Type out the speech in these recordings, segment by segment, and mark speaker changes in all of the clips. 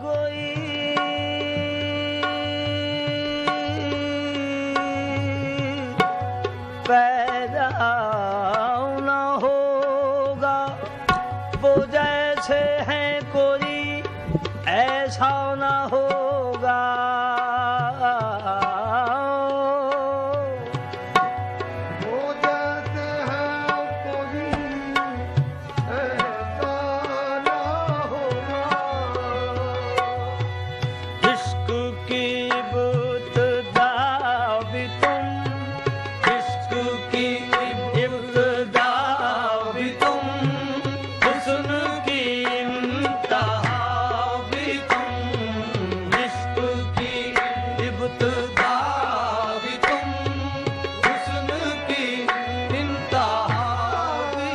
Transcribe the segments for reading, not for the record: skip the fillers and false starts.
Speaker 1: कोई पैदा न होगा, वो जैसे हैं कोई ऐसा न होगा।
Speaker 2: वो जैसे हैं कोई ऐसा न होगा।
Speaker 1: इश्क की इब्तिदा भी तुम, इश्क की इब्तिदा भी तुम, हुस्न की इंतहा भी तुम। इश्क की इब्तिदा भी तुम, हुस्न की इंतहा भी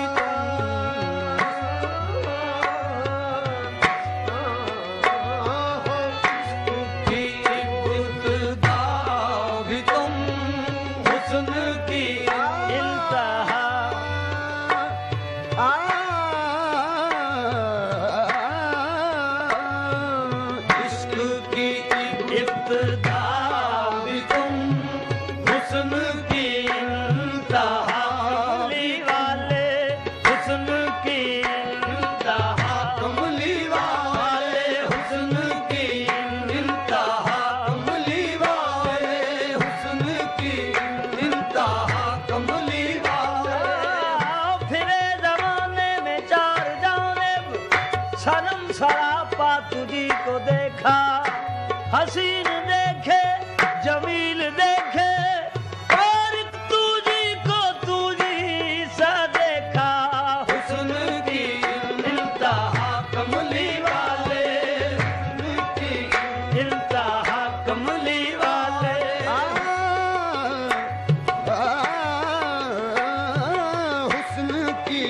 Speaker 1: की इब्तिदा भी तुम, हुस्न की इंतहा। इश्क की इब्तिदा भी तुम, हुस्न की इंतहा। कमली वाले हुस्न की इंतहा, कमली वाले हुस्न की इंतहा, कमली वाले हुस्न की इंतहा, कमली वाले। फिरे जमाने में चार जानिब सनम सरापा तुझी को देखा, हसीन देखे जमील देखे, और तुझी को तुझी सा देखा। हुस्न की इंतहा कमली वाले, हुस्न की इंतहा कमली वाले।
Speaker 2: हुस्न की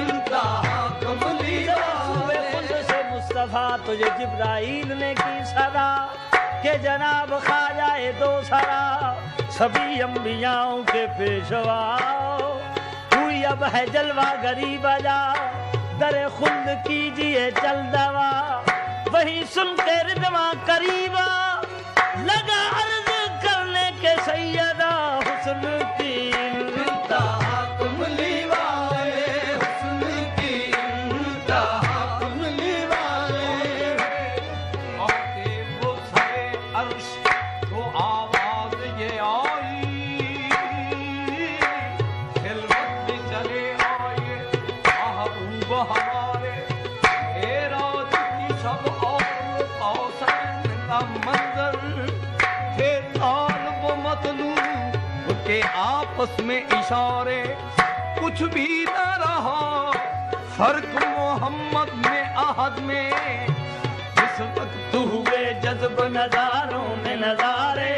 Speaker 1: इंतहा कमली वाले। खुद से मुस्तफा तुझे जिब्राइल ने की सदा, के जनाब ख्वाजाए दो सरा, सभी अंबियाओं के पेशवा। हुई अब है जलवा गरीब जा, दरे खुल्द कीजिए चल दवा। वही सुन के रिदवा करीबा, लगा अर्ज करने के सैयदा। हुस्न की इंतहा कमली वाले, हुस्न की इंतहा कमली वाले।
Speaker 3: आके वो सरे अर्श तो आवाज ये आई, खिलवत में चले आए महबूब हमारे। एराज की शब और कौसर का मंजर, थे तालब मतलूब के आपस में इशारे। कुछ भी न रहा फर्क मोहम्मद में अहद में, इस वक्त
Speaker 1: हुए जज्ब नजारों में नजारे,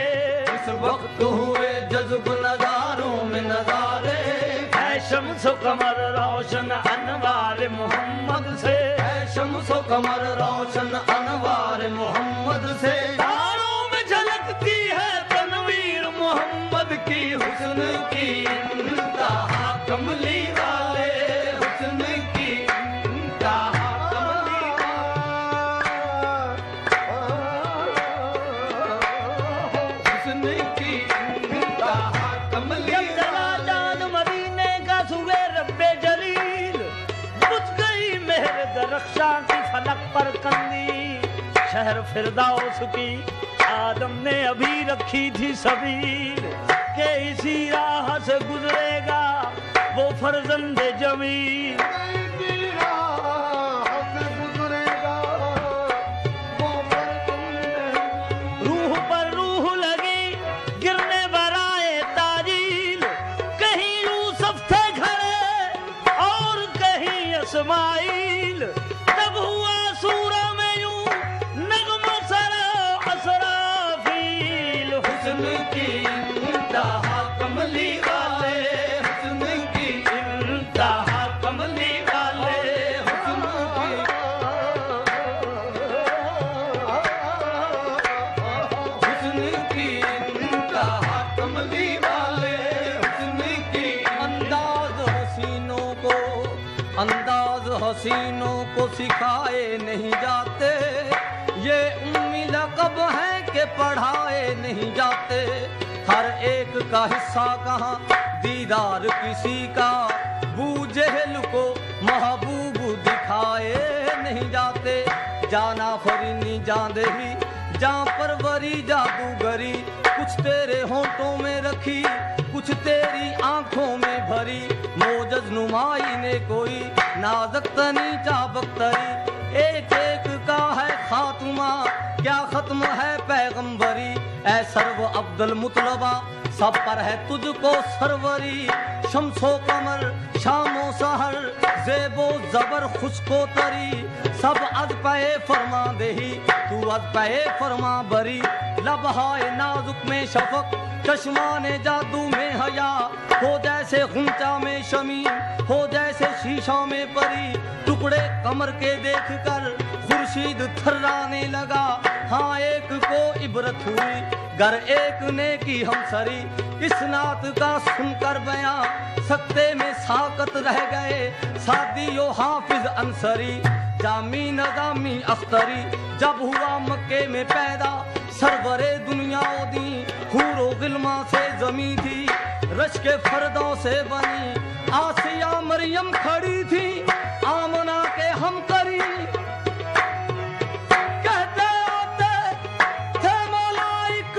Speaker 3: इस वक्त हुए जज्ब नजारों में नजारे।
Speaker 1: है शम्स कमर रोशन अनवार मोहम्मद से,
Speaker 3: है शम्सो कमर रोशन अनवार मोहम्मद से।
Speaker 1: तारों में झलकती है तनवीर मोहम्मद की।
Speaker 3: हुस्न की इंतहा कमली वाले, हुस्न की इंतहा कमली वाले, हुस्न की इंतहा कमली
Speaker 1: जब चला चांद मदीने का सुबह रब्बे जलील, बुझ गई मेहर दरख्शां की फलक पर कंदी। शहर फिरदाउस की आदम ने अभी रखी थी सबील, के इसी राह से गुजरेगा वो फर्जंदे जमील। रूह पर रूह लगी गिरने बराए ताजील, कहीं यूसुफ थे खड़े और कहीं इस्माइल। तब हुआ सूरा में यूं नगमा सरा असराफील।
Speaker 3: हुस्न की इंतहा कमली वाले, हुस्न की इंतहा कमली वाले, हुस्न की हुस्न की इंतहा कमली वाले, हुस्न की। अंदाज हसीनों को सिखाए नहीं जाते, یہ امی لقب ہے کہ پڑھائے نہیں جاتے، ہر ایک کا حصہ کہاں دیدار کسی کا، بو جہل کو محبوب دکھائے نہیں جاتے، جانا فرینی جان دہی جان پروری جادوگری، کچھ تیرے ہونٹوں میں رکھی کچھ تیری آنکھوں میں بھری، موجز نمائی نے کوئی نازک تنی چابک تری، ایک ایک کا ہے خاتمہ کیا ختم ہے پیغمبری، اے سرو عبد المطلبہ سب پر ہے تجھ کو سروری، شمس و قمر شام و سحر زیب و زبر خشک و تری، سب از پہ فرما دہی تو از پہ فرما بری، لبہائے نازک میں شفق چشمان جادو میں حیا، ہو جیسے غنچہ میں شمیم ہو جیسے شیشہ میں پری، ٹکڑے کمر کے دیکھ کر خورشید تھرانے لگا، ہاں ایک کو عبرت ہوئی گر ایک نے کی ہم سری، اس نعت کا سن کر بیان سکتے میں ساکت رہ گئے سعدی و حافظ انصری، جامی نظامی اختری جب ہوا مکے میں پیدا، سرور دنیا دی حور و غلما سے زمیں تھی، رشک فردوں سے بنی آسیہ مریم کھڑی تھی، آمنہ کے ہم کری کہتے آتے تھے ملائک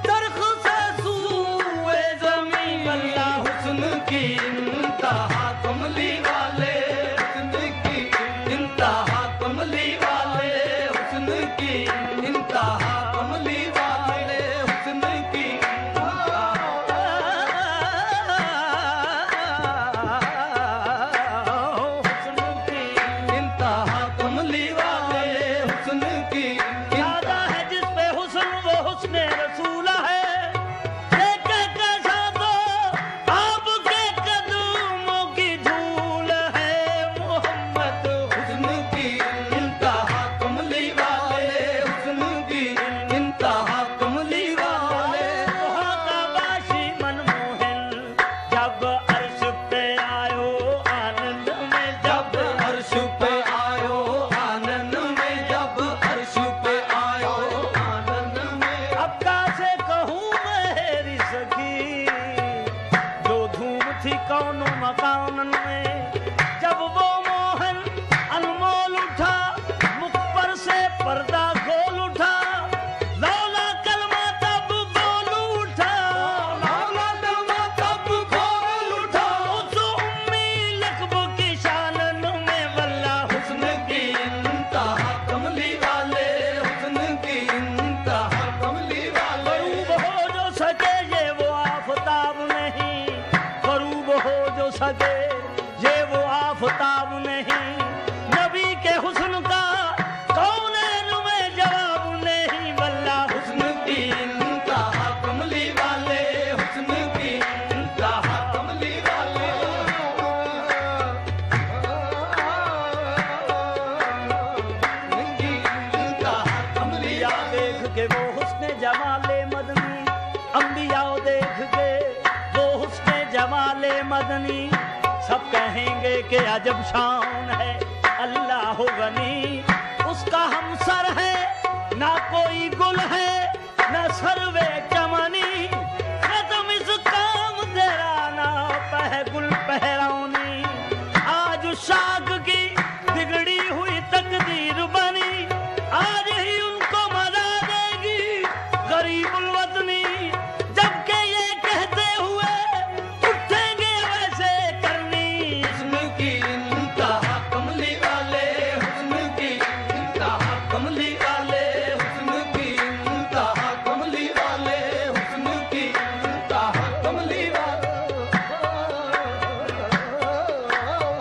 Speaker 3: درخ سے سوئے زمین، اللہ حسن کی انتہا کملی والے، حسن کی انتہا کملی والے، حسن کی انتہا کملی والے، حسن کی انتہا کملی والے، حسن کی
Speaker 1: زیادہ ہے جس پہ حسن وہ حسن رسول ہے، دیکھ کیسا تو آپ کے قدموں کی دھول ہے محمد،
Speaker 3: حسن کی انتہا کملی والے، حسن کی انتہا کملی والے،
Speaker 1: وہاں کا باشی منموہن جب عرش پہ آئو آنند میں،
Speaker 3: جب عرش پہ آئو آنند میں، جب عرش پہ آئو آنند میں،
Speaker 1: اب کیسے کہوں میری سخی جو دھوم تھی کون مکان میں، جب وہ موہن انمول اٹھا مکھ پر سے پردہ کھول اٹھا، لولا کلمہ تب بول اٹھا،
Speaker 3: مولا دلما تب کھول اٹھا،
Speaker 1: اس امی لقب کی شانن میں واللہ
Speaker 3: حسن کی انتہا کملی والے، حسن کی انتہا کملی والے،
Speaker 1: غروب ہو جو سکے یہ وہ آفتاب نہیں، غروب ہو جو سکے یہ وہ آفتاب نہیں، نبی کے حسن کا کونین میں جواب نہیں، واللہ
Speaker 3: حسن کی انتہا کملی والے، حسن کی انتہا کملی والے، حسن کی انتہا کملی
Speaker 1: انبیاء
Speaker 3: والے،
Speaker 1: دیکھ کے وہ حسن جمال مدنی، انبیاء دیکھ کے وہ حسن جمال مدنی، سب کہیں گے کہ عجب شان ہے اللہ غنی، اس کا ہم سر ہے نہ کوئی گل ہے نہ سروے چمنی، ختم اس کام تیرا نہ پہ گل پہرونی، آج شاخ کی بگڑی ہوئی تقدیر بنی، آج ہی ان کو مزہ دے گی غریب الوطنی، جب کہ یہ کہتے ہوئے اٹھیں گے ویسے کرنی،
Speaker 3: حسن کی انتہا کملی والے، حسن کی انتہا کملی والے، حسن کی انتہا کملی والے، حسن کی انتہا کملی والے،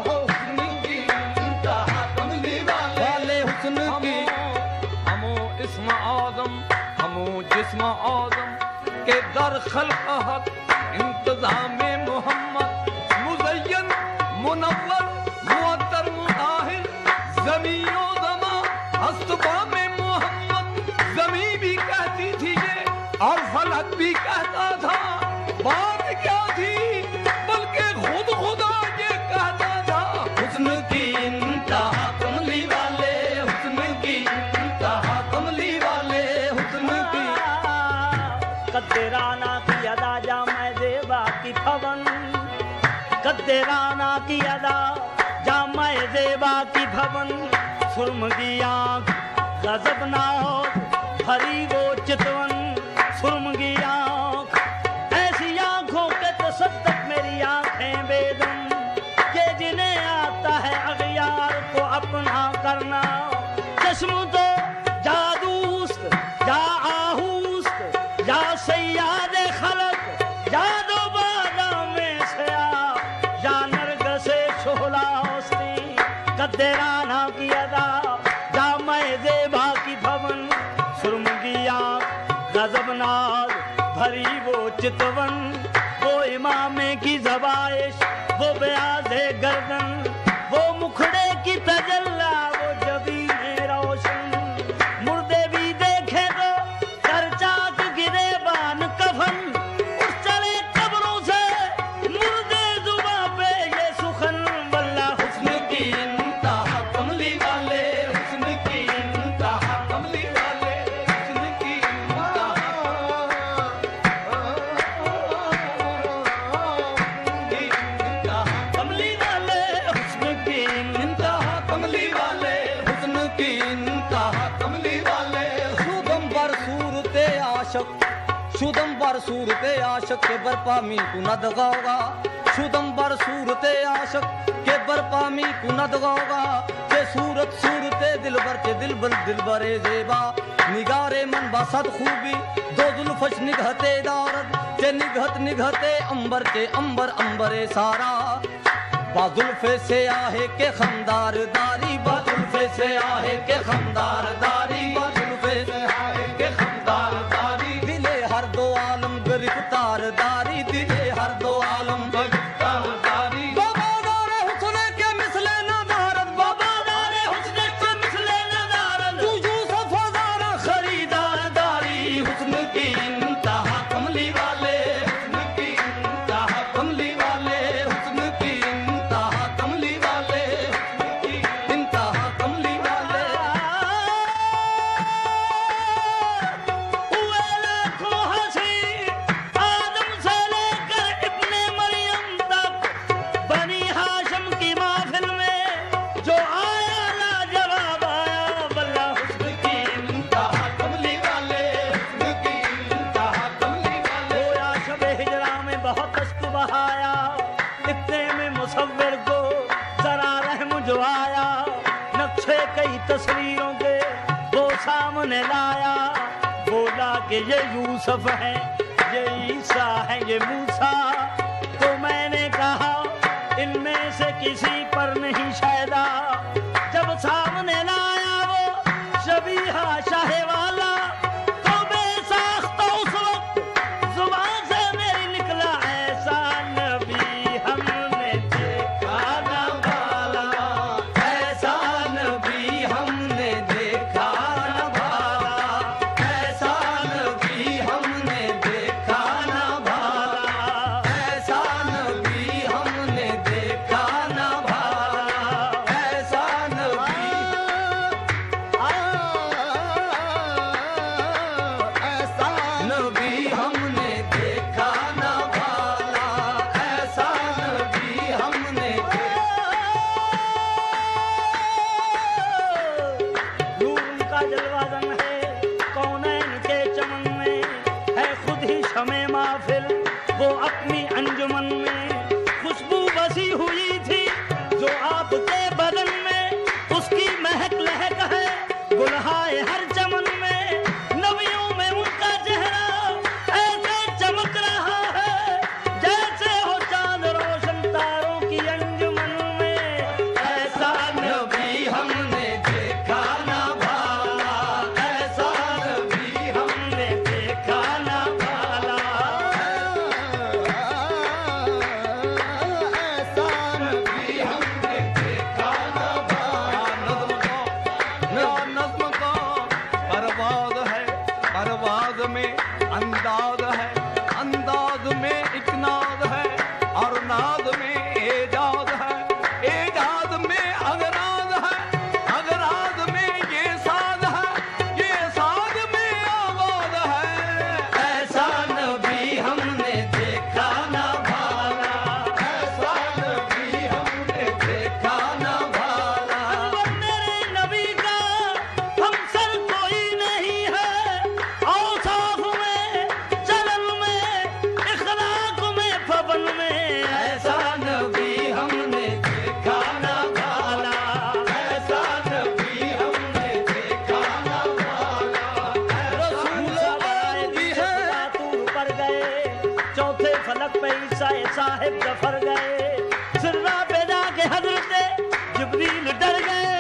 Speaker 3: حسن کی انتہا کملی والے، حسن کی ہمو اسم اعظم ہمو جسم اعظم کے در خلق حق انتظام محمد، مزین منور معطر مطاہر، زمین و زمان استبا میں محمد، زمین بھی کہتی تھی یہ اور فلک بھی کہتا تھا، بات کیا تھی بلکہ خود خدا یہ کہتا تھا، حسن کی انتہا کملی والے، حسن کی انتہا کملی
Speaker 1: कद्देराना की अदा जामे ज़ेबा की भवन, कद्देराना की अदा जामे ज़ेबा की भवन, सुरमगी आँख गजबनाक भरी वो चितवन, सुरमगी आँख ऐसी आँखों के तसद्दक मेरी आँखें बेदम, के जिन्हें आता है अगयार को अपना करना, चश्म तो जादूस्त या आहूस्त या सैयाद खलक या दो बादाम में सया या नरगसे शोला हस्ती, कद्देराना की अदा जामे ज़ेबा की भवन, सुरमगी आँख गजबनाक भरी वो चितवन, वो इमामे की ज़बाइश वो ब्याज़े गर्दन, वो मुखड़े की तजल्ला वो जबीने रोशन, मुर्दे भी देखे तो करचाक गिरे बान कफन, उस चले कब्रों से मुर्दे जुबां पे ये सुखन, वल्ला हुस्न की इंतहा कमली वाले, हुस्न की इंतहा कमली वाले, हुस्न की इंतहा कमली वाले, हुस्न की इंतहा कमली वाले,
Speaker 3: हुस्न की इंतहा कमली वाले, शुदम बर सूरते आशक, शुदम बर सूरते आशक के बरपा मी कुनद गाओगा, शुदम बर सूरते आशक के बरपा मी कुनद गाओगा, के सूरत सूरते दिलबर के दिलबरे ज़ेबा, निगारे मन बसद खूबी दो जुल्फश निगहते दारद, के निगहते अंबर के अंबरे सारा, बाजुल्फे से आहे के खमदार दारी, बाजुल्फे से आहे के खमदार दारी, बाजुल्फे से आहे के खमदार दारी, दिले हर दो आलम गिरफ्तार दारी, दिले हर दो आलम गिरफ्तार दारी, बाबादारे हुस्न के मिसले नदारत, बाबादारे हुस्न के मिसले नदारत, तू यूसुफ हज़ारा खरीदार दारी, हुस्न की इंतहा कमली वाले, हुस्न की इंतहा कमली वाले, हुस्न की इंतहा कमली वाले, इंतहा कमली वाले,
Speaker 1: हुए लाखों हंसी आदम से लेकर इब्ने मरियम तक, बनी हाशम की महफिल में जो आया लाजवाब आया, वल्ला हुस्न की
Speaker 3: इंतहा कमली वाले, हुस्न की इंतहा कमली वाले,
Speaker 1: गोया शब हिजरा में बहुत अश्क बहाया, इतने में मुसव्विर को जरा रहम जो आया, नक्शे कई तस्वीरों के वो सामने लाया, बोला कि ये यूसुफ है, ये ईसा है, ये मूसा, तो मैंने कहा इनमें से किसी पर नहीं शायदा, जब सामने लाया वो शबीहा शाह वाला, तो बेसाख्ता उस वक्त जुबान से मेरी निकला ऐसा नबी हमने देखा न भाला,
Speaker 3: ऐसा नबी हमने देखा न भाला, ऐसा नबी हमने देखा न भाला, ऐसा नबी हमने देखा न भाला, ऐसा नबी
Speaker 2: ऐसा
Speaker 3: नबी हमने देखा न भाला, ऐसा नबी हमने
Speaker 1: नूर उनका जलवादन है कौनैन के चमन में, है खुद ही शमे महफिल वो अपनी अंजुमन में, खुशबू बसी हुई थी जो आपके बदन में, उसकी महक लहक है गुलहाए हर चमन में, नबियों में उनका चेहरा ऐसे चमक रहा है जैसे हो चांद रोशन तारों की अंजुमन में, ऐसा
Speaker 3: नबी हमने देखा न भाला, ऐसा नबी
Speaker 1: हमने देखा न भाला,
Speaker 2: ऐसा
Speaker 3: नबी हमने देखा न भाला, नज़्म को
Speaker 1: साहिब जफर गए, सिर्रा पे जाके हजरत जिब्रील डर गए,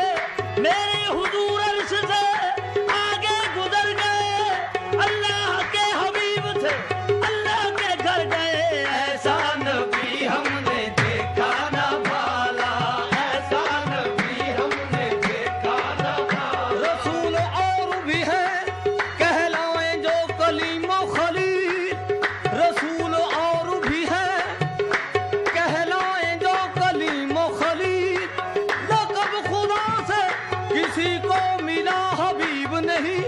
Speaker 1: मेरे हुजूर अर्श से आगे गुजर गए, अल्लाह के हबीब थे अल्लाह के घर गए। ऐसा नबी हमने देखा ना भाला, ऐसा नबी हमने देखा ना भाला।
Speaker 3: रसूल और भी है कहलाएं जो कलीम खलील, रसूल और भी है कहलाएं जो कलीम खलील, लक़ब खुदा से किसी को मिला हबीब नहीं,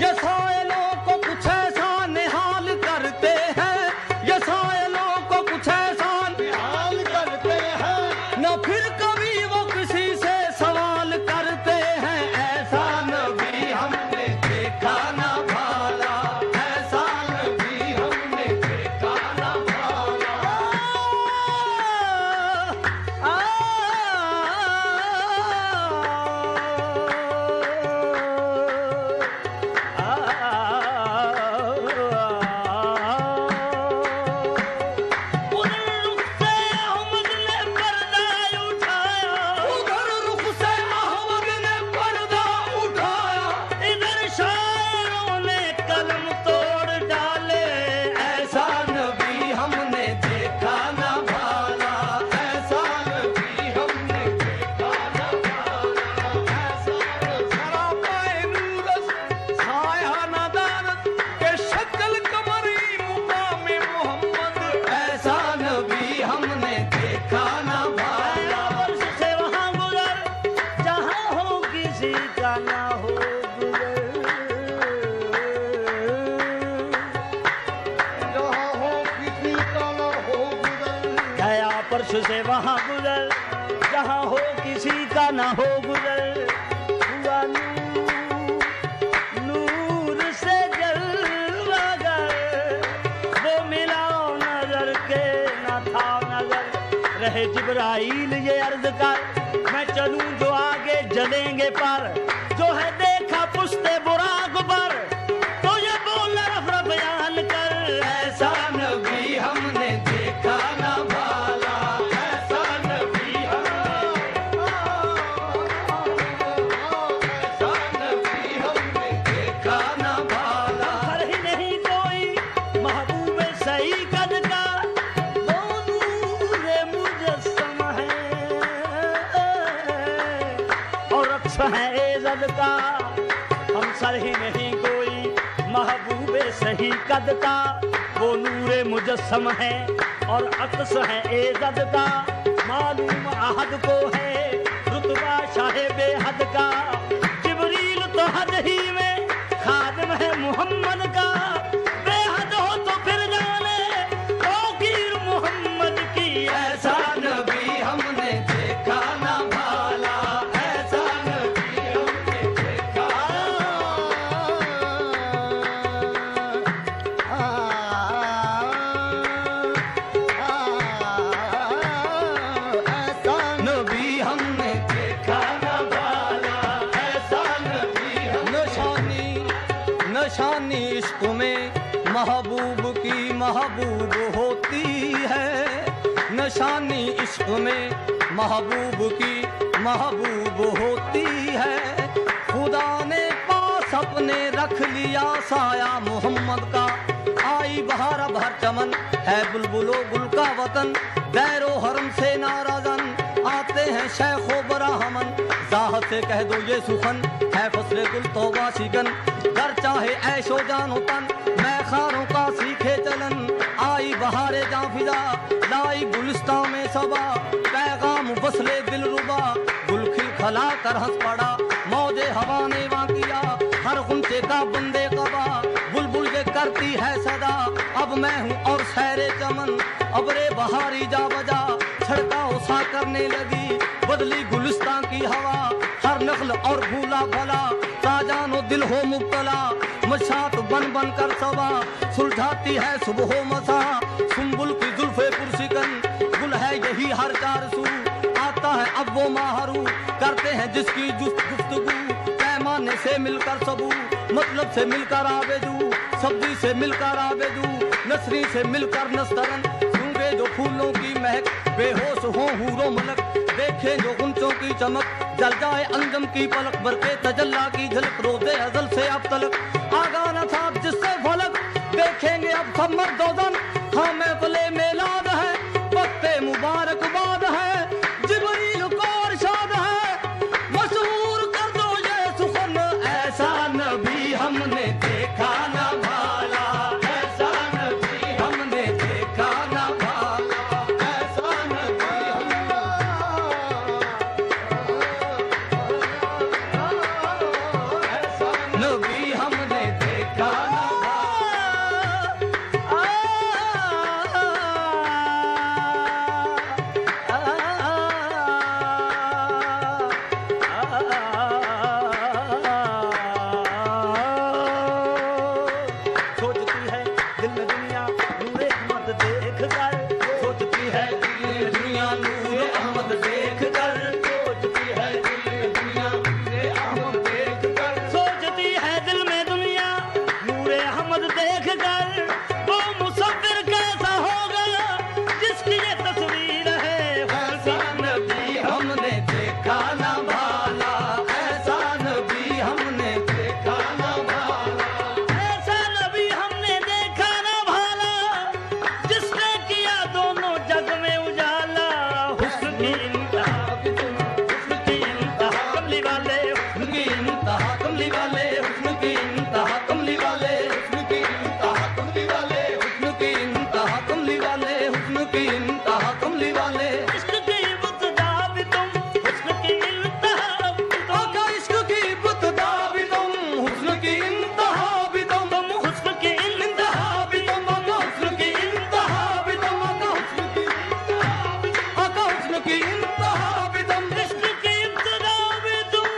Speaker 3: ये साइलों को कुछ ऐसा निहाल करते हैं, ये साइलों को कुछ ऐसा
Speaker 2: निहाल करते हैं,
Speaker 3: न फिर कभी वो किसी से सवाल करते हैं। ऐसा
Speaker 2: नबी हमने देखा ना भाला, ऐसा नबी हमने देखा ना भाला।
Speaker 3: उधर रुख से अहमद ने पर्दा उठाया,
Speaker 1: इधर शायरों ने कलम तोड़ डाले।
Speaker 3: ऐसा नबी हमने देखा ना भाला,
Speaker 2: ऐसा नबी हमने देखा ना भाला, ऐसा
Speaker 3: सरापाए नूरस साया नादानत के शक्ल कमरी मुकाम मोहम्मद। ऐसा नबी हमने देखा ना भाला,
Speaker 1: वर्ष से वहाँ गुजर जहाँ हो किसी का ना हो गुजर।
Speaker 2: जहाँ हो किसी का न हो गुजर।
Speaker 1: गया परश से वहाँ गुजर जहाँ हो किसी का ना हो गुजर। हुआ नूर से जलवागर, वो मिला नजर के न था नजर। रहे जिब्राइल ये अर्ज कर, मैं चलूं जो आगे जलेंगे पर, जो है देखा पुश्ते बुराक पर, तो ये बोल रफ रफ बयान कर। ऐसा
Speaker 3: नबी हमने देखा ना भाला,
Speaker 2: ऐसा नबी ऐसा नबी हमने
Speaker 3: देखा ना भाला।
Speaker 1: हर ही नहीं कोई महबूब सही कद का, वो नूरे मुजस्सम है और अक्स है एज़द का। हम सर ही नहीं कोई महबूब सही कद का, वो नूरे मुजस्सम है और अक्स है एज़द का। मालूम अहद को है रुतबा शाहे बेहद का, जिब्रील तो हद ही में खादिम है मोहम्मद का। बेहद हो तो फिर जाने तौकीर मोहम्मद की। ऐसा
Speaker 3: नबी हमने देखा ना भाला, ऐसा नबी हमने देखा। नबी हमने देखा ना भाला, ऐसा नबी हमने। नशानी इश्क में महबूब की महबूब होती है, नशानी इश्क में महबूब की महबूब होती है। खुदा ने पास अपने रख लिया साया मोहम्मद का, आई बहार भर चमन है बुलबुलो गुल का वतन। दैरो हरम से नाराजन आते हैं शेखो बराहमन, जाहद से कह दो ये सुखन है फसले गुल तौबा शिकन। घर चाहे ऐशो जानो तन मैं खारों का सीखे चलन, आई बहारे जाफिजा लाई गुलिस्तां में सबा। पैगाम बसले दिल रुबा गुल खिल खला कर हंस पड़ा, मौजे हवा ने वाकिया हर गुंचे का बंदे कबा। बुलबुल ये करती है सदा अब मैं हूँ और सैरे चमन, अबरे बहारी जा बजा छड़काओ सा करने लगी। बदली गुलिस्तां की हवा हर नस्ल और भूला भला, साजानो दिल हो मुब्तला मशात बन बन कर सबा। सुलझाती है सुबह मसा सुम्बुल की जुल्फे पुरसिकन, गुल है यही हर चार सू आता है अब वो माहरू। करते हैं जिसकी गुफ्तगू पैमाने से मिलकर सबू, मतलब से मिलकर आबेदू सब्जी से मिलकर आबेदू, नसरी से मिलकर नस्तरन। सूंगे सूंघे जो फूलों की महक, बेहोश हो हूरो मलक, देखे जो गुंचों की चमक, जल जाए अंजम की पलक, बरके तजल्ला की झलक, रोज़े अज़ल से अब तलक आगा न था जिससे फलक, देखेंगे अब सब मर्दोजन, हाँ महफिले मेलाद है, वक्ते मुबारकबाद है, जिब्रील को इरशाद है, मशहूर कर दो ये सुखन, ऐसा नबी हमने देखा न भाला, ऐसा नबी हमने देखा न भाला, ऐसा नबी नबी हमने देखा न
Speaker 1: सोचती है दिल में दुनिया नूरे अहमद देख कर,
Speaker 3: सोचती है दिल में दुनिया नूरे अहमद देख कर, सोचती है दिल में दुनिया नूरे अहमद देख कर,
Speaker 1: सोचती है दिल में दुनिया नूरे अहमद देख कर, वो मुसव्विर कैसा होगा जिसकी ये तस्वीर है,
Speaker 3: ऐसा नबी हमने देखा न भाला, ऐसा नबी हमने देखा न भाला,
Speaker 1: ऐसा नबी हमने देखा ना भाला, जिसने किया दोनों जग में उजाला, हुस्न की इंतहा, हुस्न की इंतहा कमली वाले,
Speaker 3: हुस्न की इंतहा कमली वाले, हुस्न की इंतहा कमली वाले, हुस्न की इंतहा कमली वाले, हुस्न की इंतहा कमली वाले, हुस्न की इंतहा कमली वाले,
Speaker 1: इश्क की इब्तिदा भी तुम, हुस्न की इंतहा भी तुम,
Speaker 3: आका इश्क की इब्तिदा भी तुम, हुस्न की इंतहा भी तुम,
Speaker 1: तुम हुस्न की इंतहा भी तुम,
Speaker 3: आका हुस्न की इंतहा भी तुम, आका हुस्न की इंतहा भी तुम,
Speaker 1: इश्क की इब्तिदा भी तुम,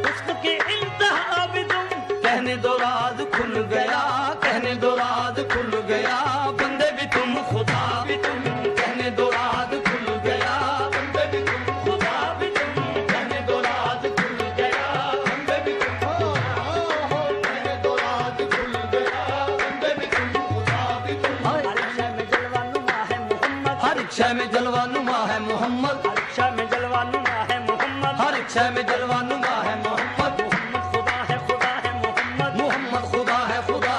Speaker 1: हुस्न की इंतहा भी तुम,
Speaker 3: कहने दो राज खुल गया, कहने दो राज खुल गया, बंदे भी तुम खुदा भी तुम, कहने दो राज खुल गया, बंदे भी तुम खुदा भी तुम, कहने दो राज खुल गया, बंदे भी तुम, कहने दो राज खुल गया, बंदे भी तुम खुदा भी तुम,
Speaker 1: हर शय में जलवा नुमा है मोहम्मद,
Speaker 3: हर एक शय में जलवा नुमा है मोहम्मद,
Speaker 1: हर शय में जलवा नुमा है मोहम्मद,
Speaker 3: हर एक शय में जलवा नुमा है मोहम्मद,
Speaker 1: मोहम्मद खुदा है मोहम्मद,
Speaker 3: मोहम्मद खुदा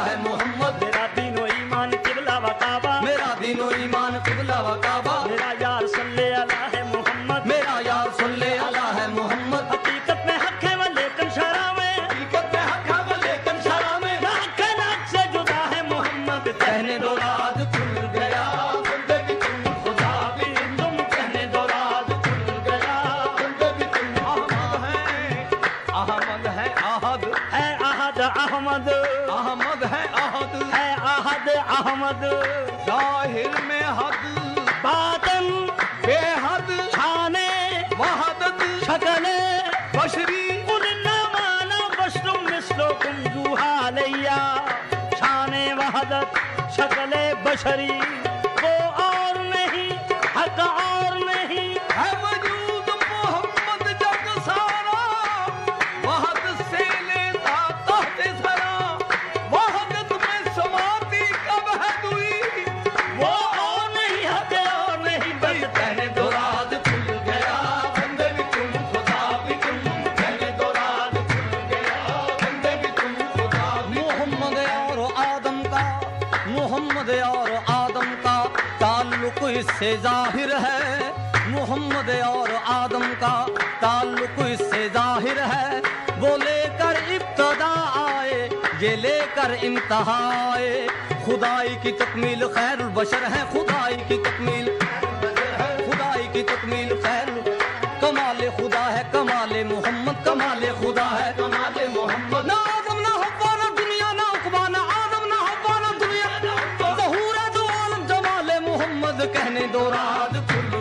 Speaker 3: है मोहम्मद,
Speaker 1: मेरा दीनो ईमान किबला व काबा,
Speaker 3: मेरा दीनो ईमान किबला व काबा,
Speaker 1: मेरा यार सल्ले अला है मोहम्मद,
Speaker 3: मेरा यार सल्ले अला है मोहम्मद,
Speaker 1: हकीकत में हक है व लेकिन शरा में,
Speaker 3: हकीकत में हक है वो लेकिन शरा में,
Speaker 1: ना हक है ना हक से जुदा है मोहम्मद,
Speaker 3: कहने दो राज खुल गया, बंदे भी तुम खुदा भी तुम, कहने दो राज खुल गया, बंदे भी तुम, अहमद है अहद,
Speaker 1: है अहद अहमद,
Speaker 3: अहमद है अहद,
Speaker 1: है अहद अहमद,
Speaker 3: जाहिर में हद,
Speaker 1: बातन
Speaker 3: बेहद,
Speaker 1: शाने
Speaker 3: वहदत,
Speaker 1: शकले
Speaker 3: बशरी,
Speaker 1: कुलना माना बशरुम मिस्लुकुम जुहालैया, शाने वहदत शकले बशरी, वो और नहीं हक और नहीं,
Speaker 3: है वजूद मोहम्मद जग सारा, वहदत से लेता तहत सरा, वहदत में समाती कब है दुई,
Speaker 1: वो और नहीं हक और नहीं बस
Speaker 3: कहने दो राज खुल गया, बंदे भी तुम खुदा भी तुम, कहने दो राज खुल गया, बंदे भी तुम खुदा भी, मोहम्मद और आदम का, मोहम्मद और आदम का ताल्लुक इससे जाहिर है, मोहम्मद और आदम का ताल्लुक इससे जाहिर है, वो लेकर इब्तदा आए, ये लेकर इंतहा आए, खुदाई की तकमील खैरुल बशर है, खुदाई की तकमील, खुदाई की तकमील खैरुल, कमाल खुदा है, कमाल मोहम्मद, कमाल खुदा है, कमाल मोहम्मद, ना आदम ना हव्वा ना दुनिया ना उकबा, ना आदम ना हव्वा ना दुनिया, ज़हूर है दो आलम जमाल मोहम्मद, कहने दो राज खुल